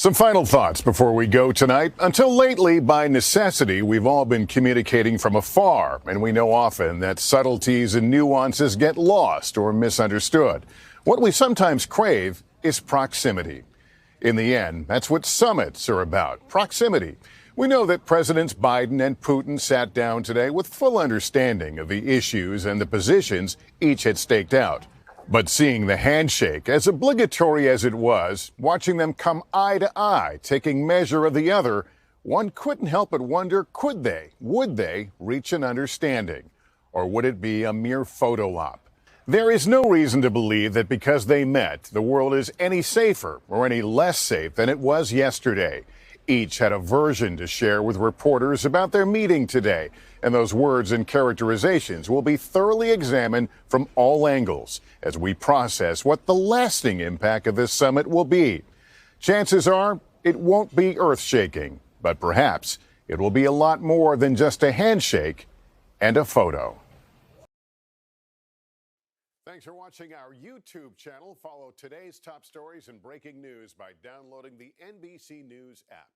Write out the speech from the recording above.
Some final thoughts before we go tonight. Until lately, by necessity, we've all been communicating from afar, and we know often that subtleties and nuances get lost or misunderstood. What we sometimes crave is proximity. In the end, that's what summits are about, proximity. We know that Presidents Biden and Putin sat down today with full understanding of the issues and the positions each had staked out. But seeing the handshake, as obligatory as it was, watching them come eye to eye, taking measure of the other, one couldn't help but wonder, would they reach an understanding? Or would it be a mere photo op? There is no reason to believe that because they met, the world is any safer or any less safe than it was yesterday. Each had a version to share with reporters about their meeting today, and those words and characterizations will be thoroughly examined from all angles as we process what the lasting impact of this summit will be. Chances are it won't be earth-shaking, but perhaps it will be a lot more than just a handshake and a photo. Thanks for watching our YouTube channel. Follow today's top stories and breaking news by downloading the NBC News app.